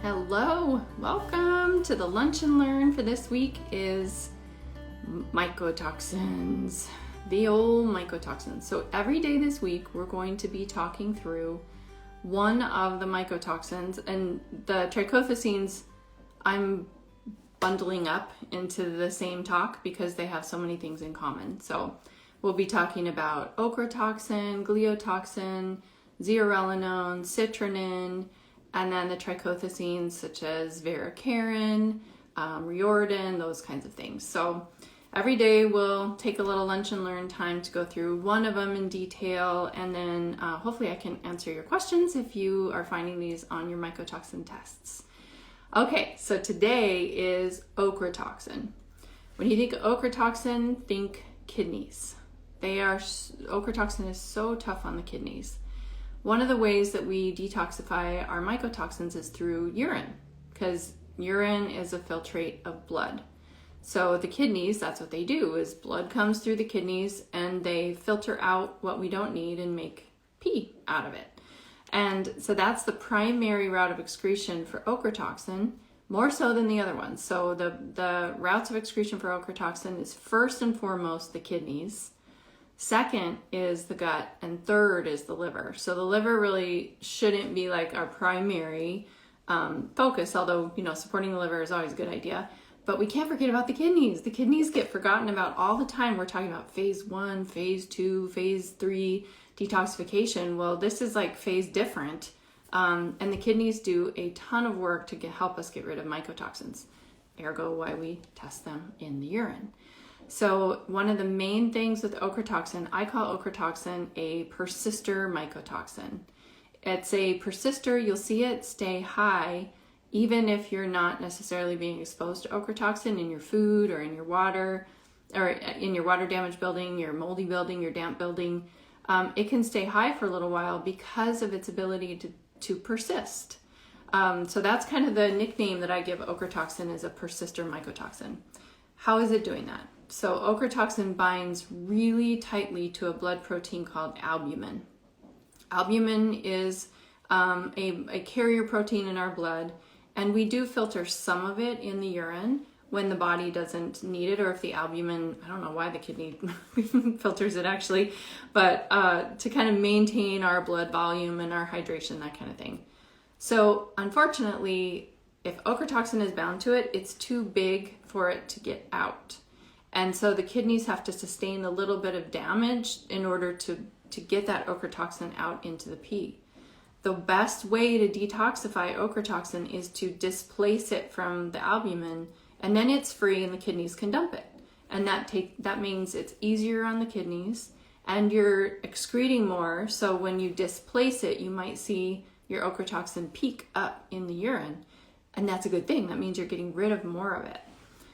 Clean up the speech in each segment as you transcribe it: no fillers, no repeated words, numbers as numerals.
Hello, welcome to the Lunch and Learn for this week is mycotoxins, the old mycotoxins. So every day this week, we're going to be talking through one of the mycotoxins, and the trichothecines I'm bundling up into the same talk because they have so many things in common. So we'll be talking about ochratoxin, gliotoxin, zearalenone, citrinin, and then the trichothecines such as varicarin, riordan, those kinds of things. So every day we'll take a little lunch and learn time to go through one of them in detail, and then hopefully I can answer your questions if you are finding these on your mycotoxin tests. Okay, so today is ochratoxin. When you think ochratoxin, think kidneys. Ochratoxin is so tough on the kidneys. One of the ways that we detoxify our mycotoxins is through urine, because urine is a filtrate of blood. So the kidneys, that's what they do, is blood comes through the kidneys and they filter out what we don't need and make pee out of it. And so that's the primary route of excretion for ochratoxin, more so than the other ones. So the routes of excretion for ochratoxin is first and foremost the kidneys. Second is the gut, and third is the liver. So the liver really shouldn't be like our primary focus, although, supporting the liver is always a good idea. But we can't forget about the kidneys. The kidneys get forgotten about all the time. We're talking about phase 1, phase 2, phase 3 detoxification. Well, this is like phase different. And the kidneys do a ton of work to help us get rid of mycotoxins, ergo why we test them in the urine. So one of the main things with ochratoxin, I call ochratoxin a persister mycotoxin. It's a persister, you'll see it stay high even if you're not necessarily being exposed to ochratoxin in your food or in your water, or in your water damage building, your moldy building, your damp building. It can stay high for a little while because of its ability to persist. So that's kind of the nickname that I give ochratoxin, is a persister mycotoxin. How is it doing that? So ochratoxin binds really tightly to a blood protein called albumin. Albumin is a carrier protein in our blood, and we do filter some of it in the urine when the body doesn't need it, or if the albumin, I don't know why the kidney filters it actually, but to kind of maintain our blood volume and our hydration, that kind of thing. So unfortunately, if ochratoxin is bound to it, it's too big for it to get out. And so the kidneys have to sustain a little bit of damage in order to get that ochratoxin out into the pee. The best way to detoxify ochratoxin is to displace it from the albumin, and then it's free and the kidneys can dump it. And that means it's easier on the kidneys and you're excreting more. So when you displace it, you might see your ochratoxin peak up in the urine. And that's a good thing. That means you're getting rid of more of it.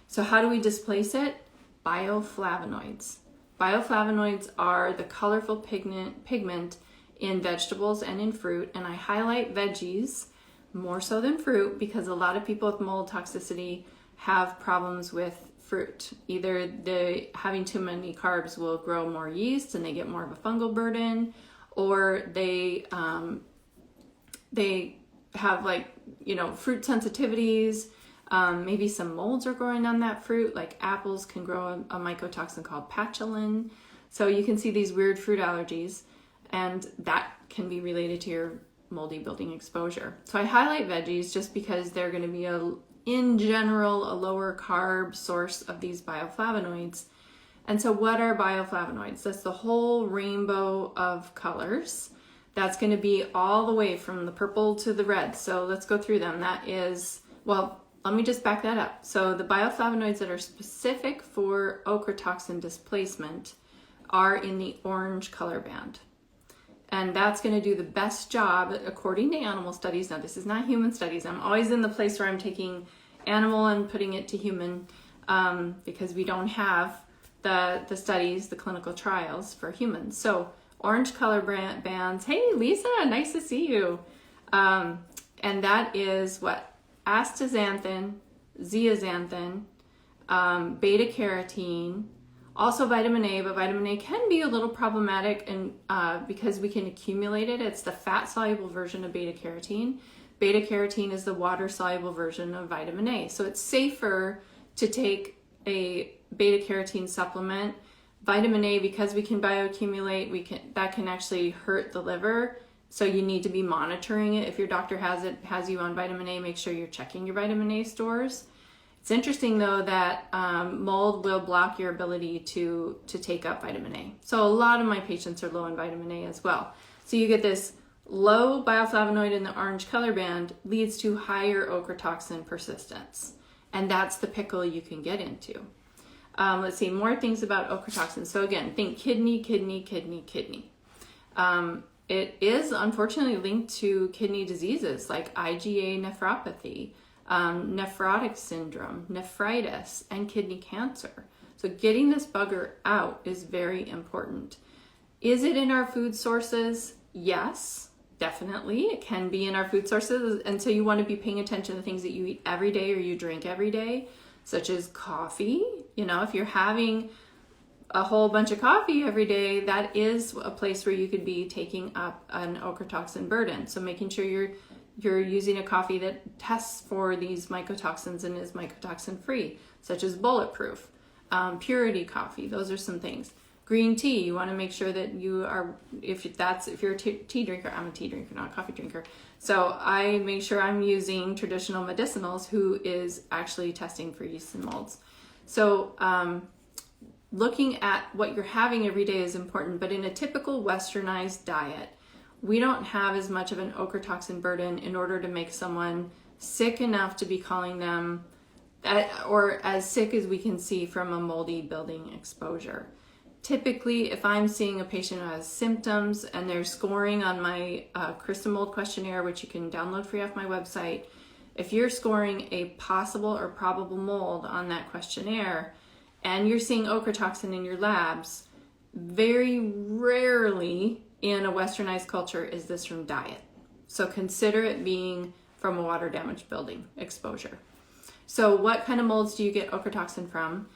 So how do we displace it? Bioflavonoids. Bioflavonoids are the colorful pigment in vegetables and in fruit, and I highlight veggies more so than fruit because a lot of people with mold toxicity have problems with fruit. Either having too many carbs will grow more yeast and they get more of a fungal burden, or they have fruit sensitivities. Maybe some molds are growing on that fruit, like apples can grow a mycotoxin called patulin. So you can see these weird fruit allergies, and that can be related to your moldy building exposure. So I highlight veggies just because they're going to be in general a lower carb source of these bioflavonoids. And so what are bioflavonoids? That's the whole rainbow of colors. That's going to be all the way from the purple to the red. So let's go through them. Let me just back that up. So the bioflavonoids that are specific for ochratoxin displacement are in the orange color band. And that's going to do the best job according to animal studies. Now, this is not human studies. I'm always in the place where I'm taking animal and putting it to human because we don't have the studies, the clinical trials for humans. So orange color bands. Hey, Lisa, nice to see you. And that is what? Astaxanthin, zeaxanthin, beta carotene, also vitamin A, but vitamin A can be a little problematic and because we can accumulate it. It's the fat soluble version of beta carotene. Beta carotene is the water-soluble version of vitamin A. So it's safer to take a beta carotene supplement. Vitamin A, because we can bioaccumulate, that can actually hurt the liver. So you need to be monitoring it. If your doctor has you on vitamin A, make sure you're checking your vitamin A stores. It's interesting though that mold will block your ability to take up vitamin A. So a lot of my patients are low in vitamin A as well. So you get this low bioflavonoid in the orange color band leads to higher ochratoxin persistence. And that's the pickle you can get into. Let's see, more things about ochratoxin. So again, think kidney. It is unfortunately linked to kidney diseases like IgA nephropathy, nephrotic syndrome, nephritis, and kidney cancer. So getting this bugger out is very important. Is it in our food sources? Yes, definitely. It can be in our food sources. And so you want to be paying attention to things that you eat every day or you drink every day, such as coffee. You know, if you're having a whole bunch of coffee every day, that is a place where you could be taking up an ochratoxin burden. So making sure you're using a coffee that tests for these mycotoxins and is mycotoxin free, such as Bulletproof, Purity coffee. Those are some things. Green tea, you want to make sure that you are, if you're a tea drinker, I'm a tea drinker, not a coffee drinker. So I make sure I'm using Traditional Medicinals, who is actually testing for yeast and molds. So looking at what you're having every day is important, but in a typical westernized diet, we don't have as much of an ochratoxin burden in order to make someone sick enough to be calling them, or as sick as we can see from a moldy building exposure. Typically, if I'm seeing a patient who has symptoms and they're scoring on my Crista mold questionnaire, which you can download free off my website, if you're scoring a possible or probable mold on that questionnaire and you're seeing ochratoxin in your labs, very rarely in a westernized culture is this from diet. So consider it being from a water damaged building exposure. So what kind of molds do you get ochratoxin from?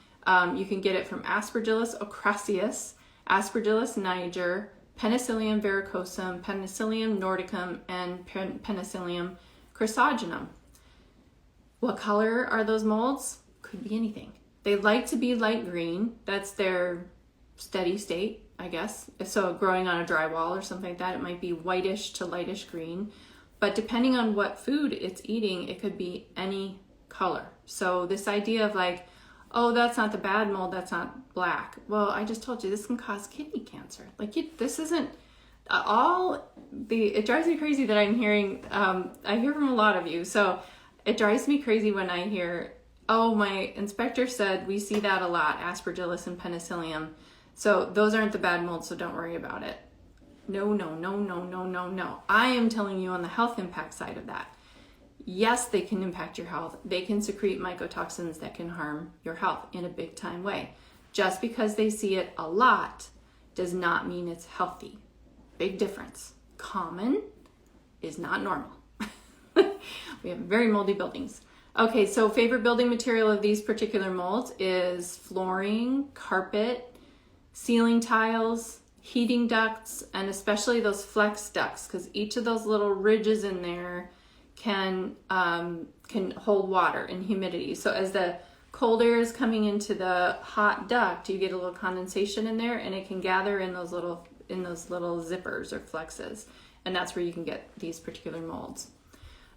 You can get it from Aspergillus ocraceus, Aspergillus niger, Penicillium verrucosum, Penicillium nordicum, and Penicillium chrysogenum. What color are those molds? Could be anything. They like to be light green. That's their steady state, I guess. So growing on a drywall or something like that, it might be whitish to lightish green. But depending on what food it's eating, it could be any color. So this idea of like, oh, that's not the bad mold, that's not black. Well, I just told you this can cause kidney cancer. Like this isn't it drives me crazy that I'm hearing, I hear from a lot of you. So it drives me crazy when I hear, oh, my inspector said we see that a lot, Aspergillus and Penicillium. So those aren't the bad molds, so don't worry about it. No. I am telling you on the health impact side of that. Yes, they can impact your health. They can secrete mycotoxins that can harm your health in a big time way. Just because they see it a lot does not mean it's healthy. Big difference. Common is not normal. We have very moldy buildings. Okay, so favorite building material of these particular molds is flooring, carpet, ceiling tiles, heating ducts, and especially those flex ducts, because each of those little ridges in there can hold water and humidity. So as the cold air is coming into the hot duct, you get a little condensation in there, and it can gather in those little zippers or flexes, and that's where you can get these particular molds.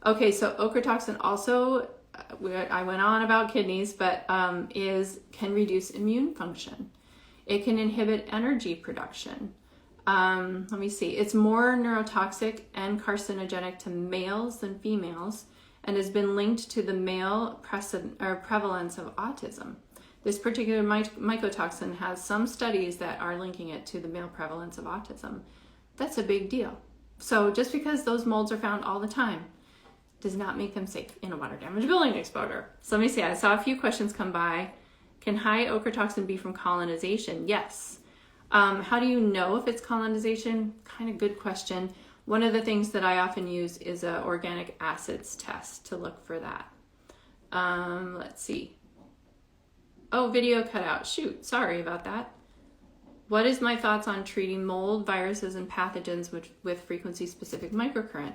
Okay, so ochratoxin also, I went on about kidneys, but can reduce immune function. It can inhibit energy production. Let me see. It's more neurotoxic and carcinogenic to males than females, and has been linked to the male prevalence of autism. This particular mycotoxin has some studies that are linking it to the male prevalence of autism. That's a big deal. So just because those molds are found all the time does not make them safe in a water damaged building exposure. So let me see. I saw a few questions come by. Can high ochratoxin be from colonization? Yes. How do you know if it's colonization? Kind of good question. One of the things that I often use is an organic acids test to look for that. Let's see. Oh, video cut out. Shoot, sorry about that. What is my thoughts on treating mold, viruses, and pathogens with frequency-specific microcurrent?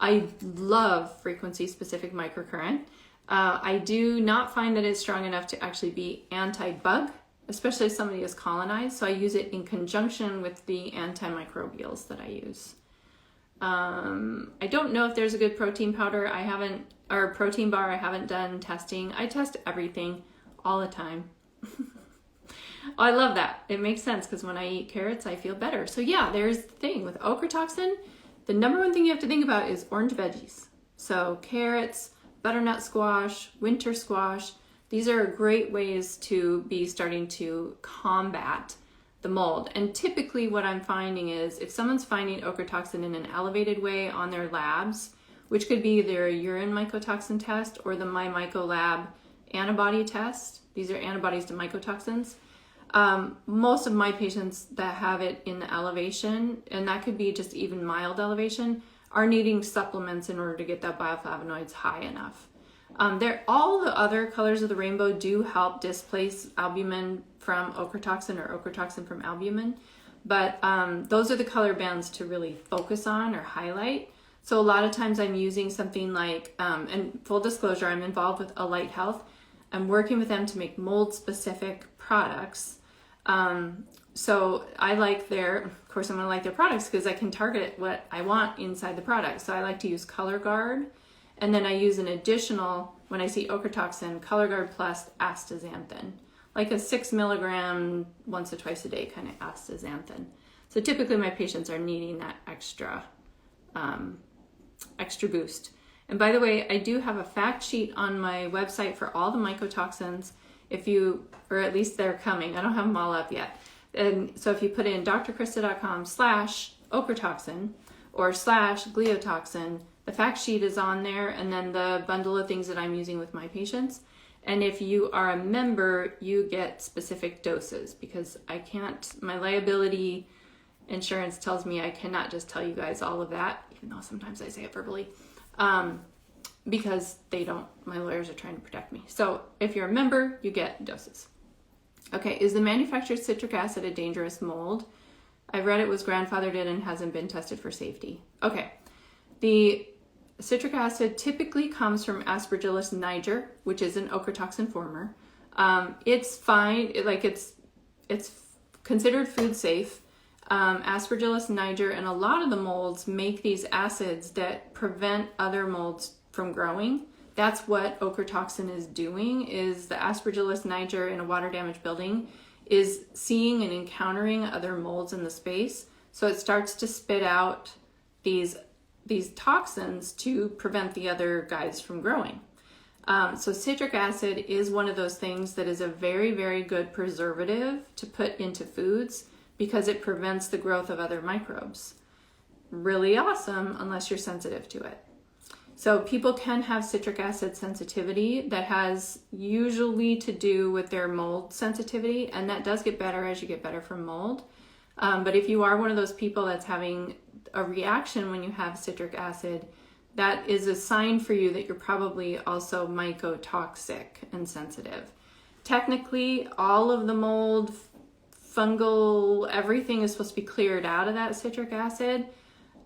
I love frequency-specific microcurrent. I do not find that it's strong enough to actually be anti-bug, especially if somebody is colonized. So I use it in conjunction with the antimicrobials that I use. I don't know if there's a good protein powder. Or protein bar. I haven't done testing. I test everything all the time. I love that. It makes sense because when I eat carrots, I feel better. So yeah, there's the thing with ochratoxin. The number one thing you have to think about is orange veggies. So carrots, butternut squash, winter squash. These are great ways to be starting to combat the mold. And typically what I'm finding is if someone's finding ochratoxin in an elevated way on their labs, which could be their urine mycotoxin test or the MyMycoLab antibody test. These are antibodies to mycotoxins. Most of my patients that have it in the elevation, and that could be just even mild elevation, are needing supplements in order to get that bioflavonoids high enough. All the other colors of the rainbow do help displace albumin from ochratoxin or ochratoxin from albumin, but those are the color bands to really focus on or highlight. So a lot of times I'm using something like, and full disclosure, I'm involved with Alight Health. I'm working with them to make mold specific products. So I like of course I'm gonna like their products because I can target what I want inside the product. So I like to use Color Guard, and then I use an additional, when I see ochratoxin, Color Guard plus astaxanthin, like a 6 milligram once or twice a day kind of astaxanthin. So typically my patients are needing that extra boost. And by the way, I do have a fact sheet on my website for all the mycotoxins. Or at least they're coming. I don't have them all up yet. And so if you put in drcrista.com/ochratoxin or /gliotoxin, the fact sheet is on there, and then the bundle of things that I'm using with my patients. And if you are a member, you get specific doses because my liability insurance tells me I cannot just tell you guys all of that, even though sometimes I say it verbally. Because my lawyers are trying to protect me. So if you're a member, you get doses. Okay, is the manufactured citric acid a dangerous mold? I read it was grandfathered in and hasn't been tested for safety. Okay, the citric acid typically comes from Aspergillus niger, which is an ochratoxin former. It's fine, it's considered food safe. Aspergillus niger and a lot of the molds make these acids that prevent other molds from growing. That's what ochratoxin is doing, is the Aspergillus niger in a water damaged building is seeing and encountering other molds in the space. So it starts to spit out these toxins to prevent the other guys from growing. So citric acid is one of those things that is a very, very good preservative to put into foods because it prevents the growth of other microbes. Really awesome unless you're sensitive to it. So people can have citric acid sensitivity that has usually to do with their mold sensitivity, and that does get better as you get better from mold. But if you are one of those people that's having a reaction when you have citric acid, that is a sign for you that you're probably also mycotoxic and sensitive. Technically, all of the mold, fungal, everything is supposed to be cleared out of that citric acid.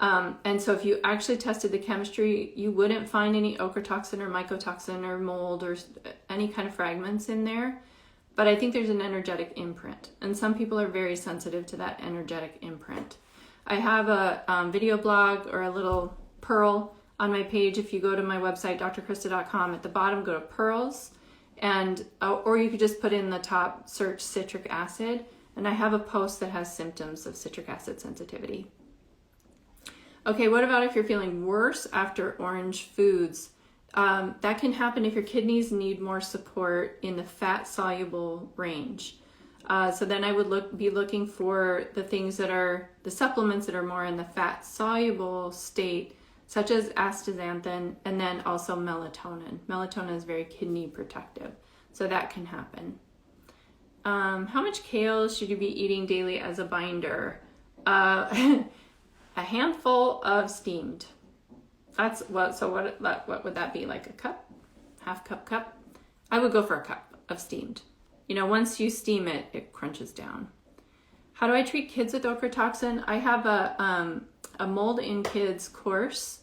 And so if you actually tested the chemistry, you wouldn't find any ochratoxin or mycotoxin or mold or any kind of fragments in there. But I think there's an energetic imprint, and some people are very sensitive to that energetic imprint. I have a video blog or a little pearl on my page. If you go to my website, drcrista.com, at the bottom, go to pearls, and or you could just put in the top, search citric acid, and I have a post that has symptoms of citric acid sensitivity. Okay, what about if you're feeling worse after orange foods? That can happen if your kidneys need more support in the fat-soluble range. So then I would be looking for the things that are, the supplements that are more in the fat-soluble state, such as astaxanthin, and then also melatonin. Melatonin is very kidney protective, so that can happen. How much kale should you be eating daily as a binder? A handful of steamed. That's what. So what would that be? Like a cup, half cup? I would go for a cup of steamed. You know, once you steam it, it crunches down. How do I treat kids with ochratoxin? I have a mold in kids course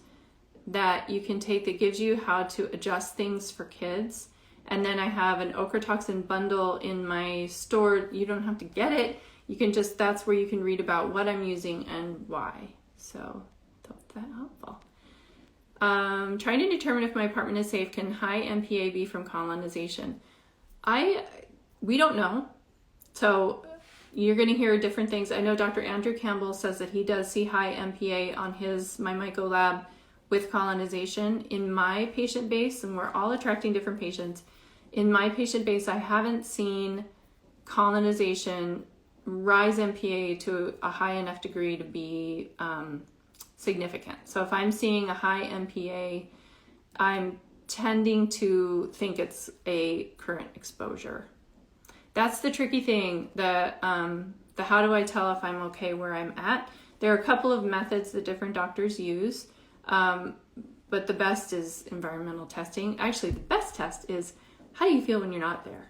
that you can take that gives you how to adjust things for kids. And then I have an Ochratoxin bundle in my store. You don't have to get it. You can just, that's where you can read about what I'm using and why. So, hope that helpful. Trying to determine if my apartment is safe. Can high MPA be from colonization? We don't know. So you're going to hear different things. I know Dr. Andrew Campbell says that he does see high MPA on his myco lab with colonization. In my patient base, and we're all attracting different patients, in my patient base, I haven't seen colonization rise MPA to a high enough degree to be significant. So if I'm seeing a high MPA, I'm tending to think it's a current exposure. That's the tricky thing, the how do I tell if I'm okay where I'm at? There are a couple of methods that different doctors use, but the best is environmental testing. Actually, the best test is, how do you feel when you're not there?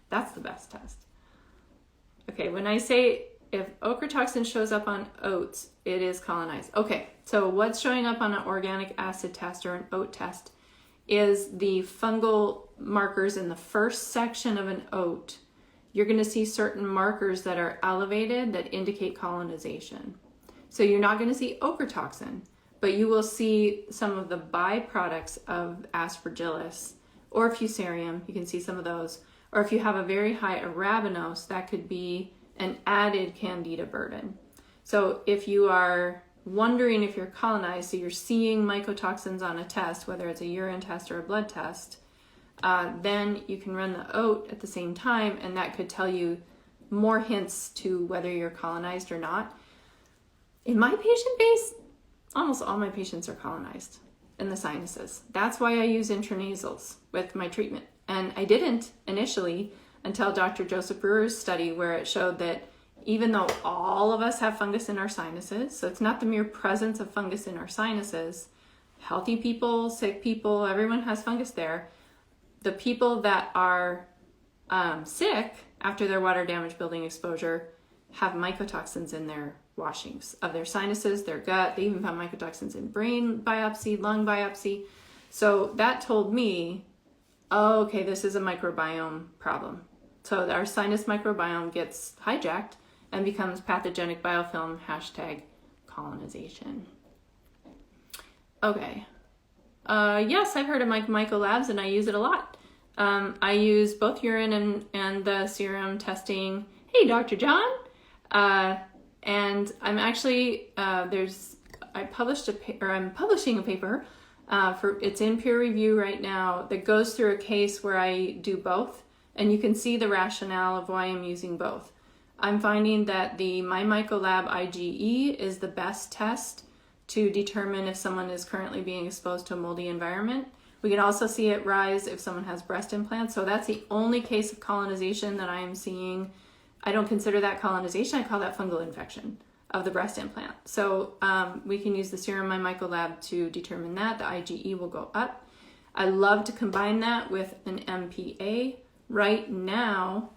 That's the best test. Okay, when I say if ochratoxin shows up on oats, it is colonized. Okay, so what's showing up on an organic acid test or an oat test is the fungal markers in the first section of an oat. You're going to see certain markers that are elevated that indicate colonization. So you're not going to see ochratoxin, but you will see some of the byproducts of aspergillus or fusarium. You can see some of those. Or if you have a very high arabinose, that could be an added candida burden. So if you are wondering if you're colonized, so you're seeing mycotoxins on a test, whether it's a urine test or a blood test, then you can run the oat at the same time, and that could tell you more hints to whether you're colonized or not. In my patient base, almost all my patients are colonized in the sinuses. That's why I use intranasals with my treatment. And I didn't initially until Dr. Joseph Brewer's study, where it showed that even though all of us have fungus in our sinuses, so it's not the mere presence of fungus in our sinuses, healthy people, sick people, everyone has fungus there. The people that are sick after their water damage building exposure have mycotoxins in their washings of their sinuses, their gut. They even found mycotoxins in brain biopsy, lung biopsy. So that told me, oh, okay, this is a microbiome problem. So our sinus microbiome gets hijacked and becomes pathogenic biofilm, #colonization. Okay. Yes, I've heard of myco labs and I use it a lot. I use both urine and the serum testing. Hey, Dr. John. And I'm actually, I'm publishing a paper it's in peer review right now that goes through a case where I do both, and you can see the rationale of why I'm using both. I'm finding that the myco-lab IgE is the best test to determine if someone is currently being exposed to a moldy environment. We can also see it rise if someone has breast implants. So that's the only case of colonization that I am seeing. I don't consider that colonization. I call that fungal infection of the breast implant. So we can use the serum myco-lab to determine that. The IgE will go up. I love to combine that with an MPA. Right now,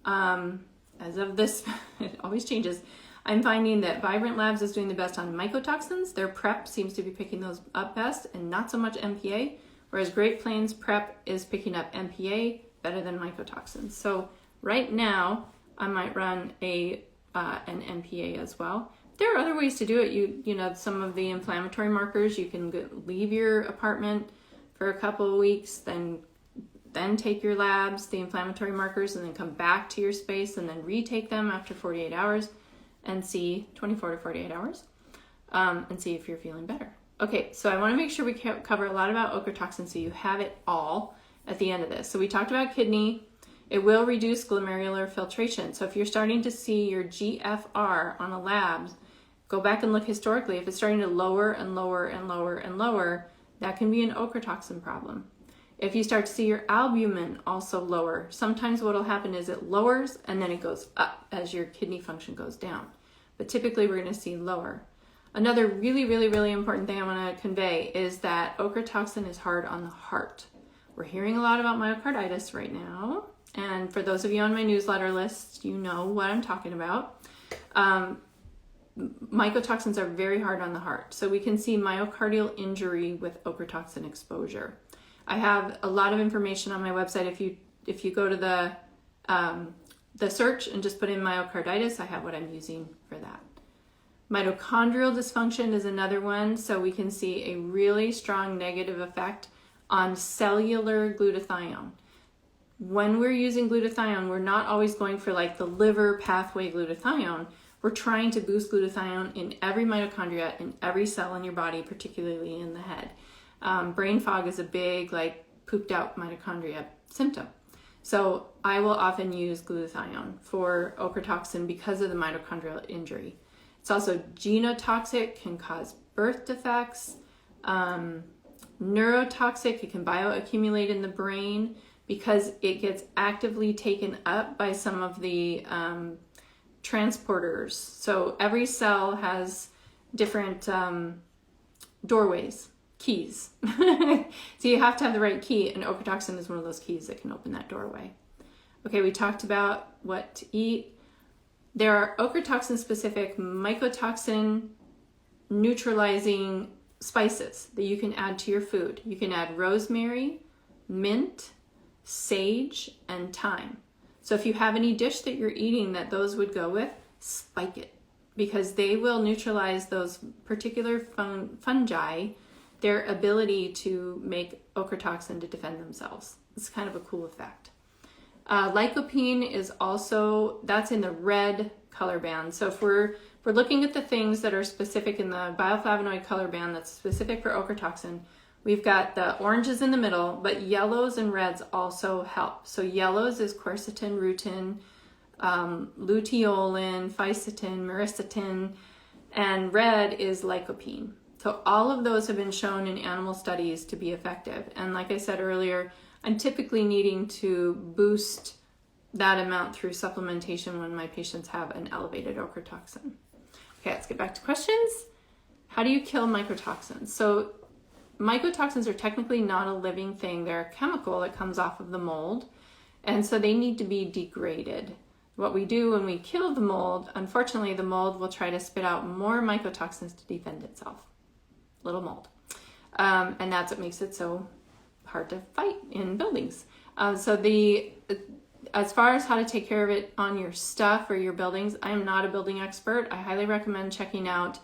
as of this, it always changes. I'm finding that Vibrant Labs is doing the best on mycotoxins. Their PrEP seems to be picking those up best and not so much MPA, whereas Great Plains PrEP is picking up MPA better than mycotoxins. So right now, I might run an MPA as well. There are other ways to do it. You know, some of the inflammatory markers, you can leave your apartment for a couple of weeks, then take your labs, the inflammatory markers, and then come back to your space and then retake them after 48 hours and see 24 to 48 hours and see if you're feeling better. Okay, so I want to make sure we cover a lot about ochratoxin so you have it all at the end of this. So we talked about kidney. It will reduce glomerular filtration. So if you're starting to see your GFR on a lab, go back and look historically. If it's starting to lower and lower and lower and lower, that can be an ochratoxin problem. If you start to see your albumin also lower, sometimes what will happen is it lowers and then it goes up as your kidney function goes down. But typically we're going to see lower. Another really, really, really important thing I want to convey is that ochratoxin is hard on the heart. We're hearing a lot about myocarditis right now. And for those of you on my newsletter list, you know what I'm talking about. mycotoxins are very hard on the heart. So we can see myocardial injury with ochratoxin exposure. I have a lot of information on my website. If you go to the search and just put in myocarditis, I have what I'm using for that. Mitochondrial dysfunction is another one. So we can see a really strong negative effect on cellular glutathione. When we're using glutathione, we're not always going for like the liver pathway glutathione. We're trying to boost glutathione in every mitochondria, in every cell in your body, particularly in the head. Brain fog is a big, like, pooped out mitochondria symptom. So I will often use glutathione for ochratoxin because of the mitochondrial injury. It's also genotoxic, can cause birth defects. Neurotoxic, it can bioaccumulate in the brain because it gets actively taken up by some of the transporters. So every cell has different doorways, keys. So you have to have the right key, and ochratoxin is one of those keys that can open that doorway. Okay, we talked about what to eat. There are ochratoxin specific mycotoxin neutralizing spices that you can add to your food. You can add rosemary, mint, sage, and thyme. So if you have any dish that you're eating that those would go with, spike it, because they will neutralize those particular fungi, their ability to make ochratoxin to defend themselves. It's kind of a cool effect. Lycopene is also, that's in the red color band. So if we're looking at the things that are specific in the bioflavonoid color band that's specific for ochratoxin, we've got the oranges in the middle, but yellows and reds also help. So yellows is quercetin, rutin, luteolin, fisetin, myristotin, and red is lycopene. So all of those have been shown in animal studies to be effective. And like I said earlier, I'm typically needing to boost that amount through supplementation when my patients have an elevated ochratoxin. Okay, let's get back to questions. How do you kill mycotoxins? So mycotoxins are technically not a living thing. They're a chemical that comes off of the mold, and so they need to be degraded. What we do when we kill the mold, unfortunately, the mold will try to spit out more mycotoxins to defend itself. Little mold. And that's what makes it so hard to fight in buildings. As far as how to take care of it on your stuff or your buildings, I am not a building expert. I highly recommend checking out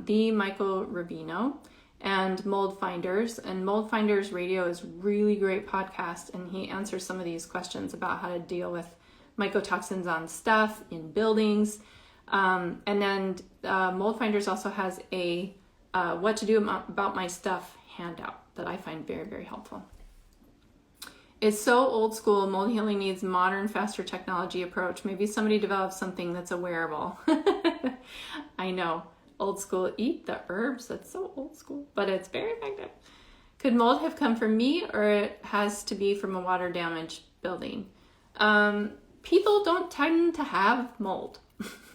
the Michael Rubino and Mold Finders. And Mold Finders Radio is really great podcast, and he answers some of these questions about how to deal with mycotoxins on stuff in buildings. And then Mold Finders also has a what to do about my stuff handout that I find very, very helpful. It's so old school. Mold healing needs modern, faster technology approach. Maybe somebody develops something that's a wearable. I know. Old school, eat the herbs. That's so old school, but it's very effective. Could mold have come from me, or it has to be from a water damaged building? People don't tend to have mold.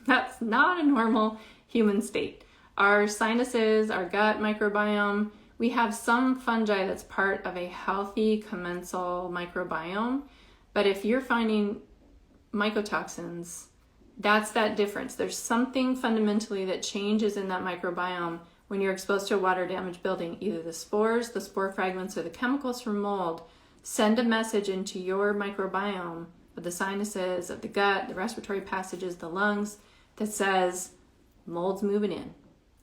That's not a normal human state. Our sinuses, our gut microbiome, we have some fungi that's part of a healthy commensal microbiome. But if you're finding mycotoxins, that's that difference. There's something fundamentally that changes in that microbiome when you're exposed to a water damaged building. Either the spores, the spore fragments, or the chemicals from mold send a message into your microbiome of the sinuses, of the gut, the respiratory passages, the lungs, that says mold's moving in.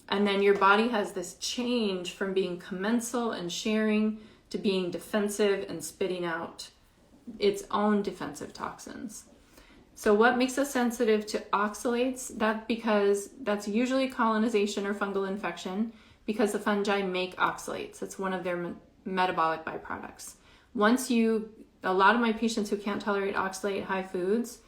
And then your body has this change from being commensal and sharing to being defensive and spitting out its own defensive toxins. So what makes us sensitive to oxalates? Because that's usually colonization or fungal infection, because the fungi make oxalates. It's one of their metabolic byproducts. A lot of my patients who can't tolerate oxalate high foods,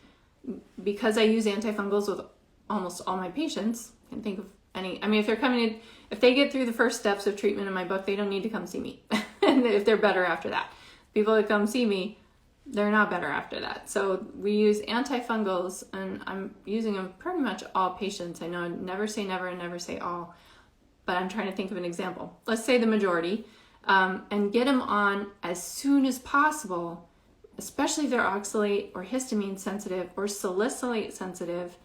because I use antifungals with almost all my patients, I can think of if they're coming in, if they get through the first steps of treatment in my book, they don't need to come see me. And if they're better after that. People that come see me, they're not better after that. So we use antifungals, and I'm using them pretty much all patients. I know never say never and never say all, but I'm trying to think of an example. Let's say the majority, and get them on as soon as possible, especially if they're oxalate or histamine sensitive or salicylate sensitive,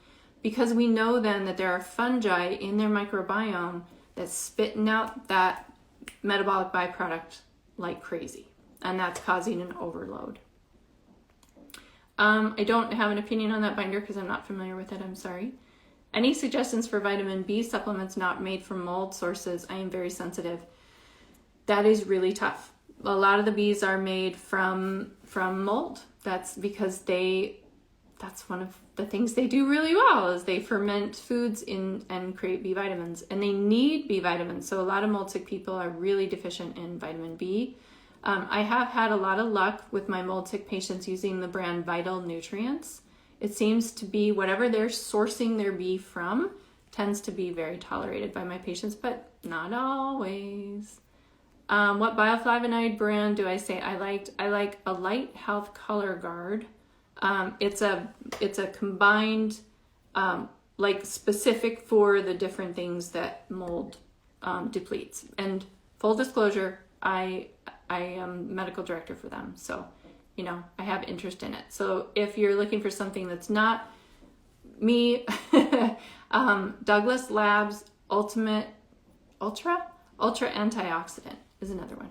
because we know then that there are fungi in their microbiome that's spitting out that metabolic byproduct like crazy, and that's causing an overload. I don't have an opinion on that binder because I'm not familiar with it. I'm sorry. Any suggestions for vitamin B supplements not made from mold sources? I am very sensitive. That is really tough. A lot of the bees are made from mold. That's because that's one of the things they do really well, is they ferment foods and create B vitamins, and they need B vitamins. So a lot of mold sick people are really deficient in vitamin B. I have had a lot of luck with my mold sick patients using the brand Vital Nutrients. It seems to be whatever they're sourcing their B from tends to be very tolerated by my patients, but not always. What bioflavonoid brand do I say I liked? I like a Light Health Color Guard. It's a combined, like specific for the different things that mold depletes. And full disclosure, I am medical director for them, so I have interest in it. So if you're looking for something that's not me, Douglas Labs Ultra Antioxidant is another one.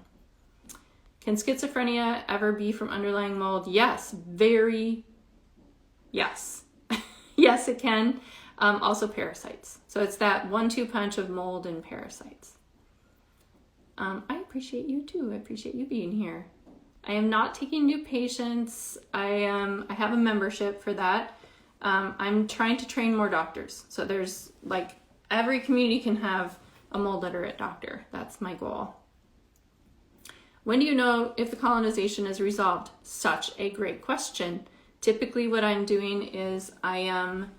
Can schizophrenia ever be from underlying mold? Yes, yes. Yes, it can. Also parasites. So it's that 1-2 punch of mold and parasites. I appreciate you too. I appreciate you being here. I am not taking new patients. I have a membership for that. I'm trying to train more doctors. So there's every community can have a mold literate doctor. That's my goal. When do you know if the colonization is resolved? Such a great question. Typically what I'm doing is I am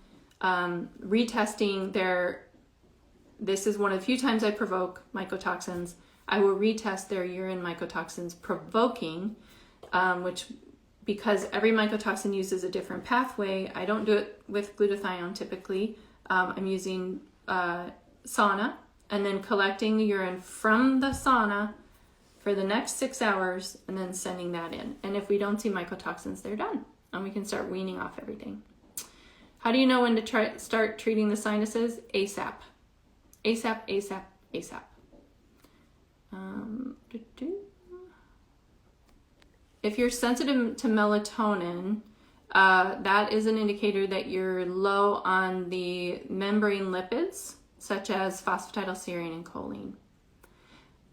retesting this is one of the few times I provoke mycotoxins. I will retest their urine mycotoxins provoking, which because every mycotoxin uses a different pathway, I don't do it with glutathione typically. I'm using sauna and then collecting the urine from the sauna for the next 6 hours and then sending that in. And if we don't see mycotoxins, they're done and we can start weaning off everything. How do you know when to start treating the sinuses? ASAP. ASAP, ASAP, ASAP. If you're sensitive to melatonin, that is an indicator that you're low on the membrane lipids, such as phosphatidylserine and choline.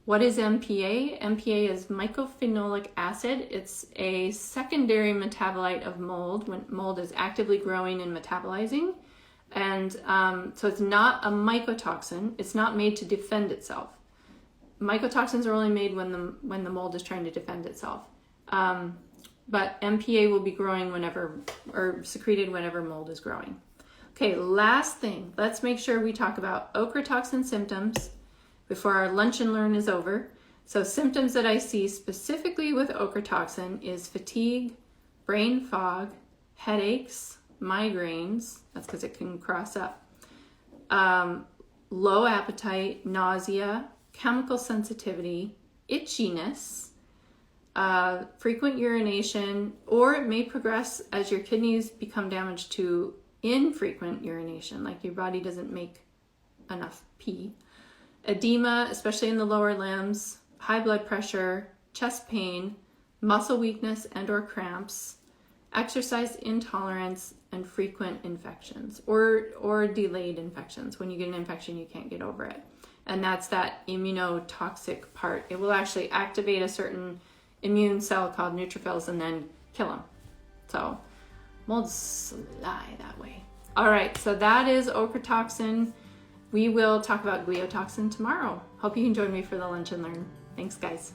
What is MPA? MPA is mycophenolic acid. It's a secondary metabolite of mold when mold is actively growing and metabolizing. And so it's not a mycotoxin. It's not made to defend itself. Mycotoxins are only made when the mold is trying to defend itself. But MPA will be growing or secreted whenever mold is growing. Okay, last thing. Let's make sure we talk about ochratoxin symptoms before our lunch and learn is over. So symptoms that I see specifically with ochratoxin is fatigue, brain fog, headaches, migraines. That's because it can cross up. Low appetite, nausea, chemical sensitivity, itchiness, frequent urination, or it may progress as your kidneys become damaged to infrequent urination, like your body doesn't make enough pee. Edema, especially in the lower limbs, high blood pressure, chest pain, muscle weakness and or cramps, exercise intolerance, and frequent infections or delayed infections. When you get an infection, you can't get over it. And that's that immunotoxic part. It will actually activate a certain immune cell called neutrophils and then kill them. So mold's sly that way. All right, so that is ochratoxin. We will talk about gliotoxin tomorrow. Hope you can join me for the lunch and learn. Thanks, guys.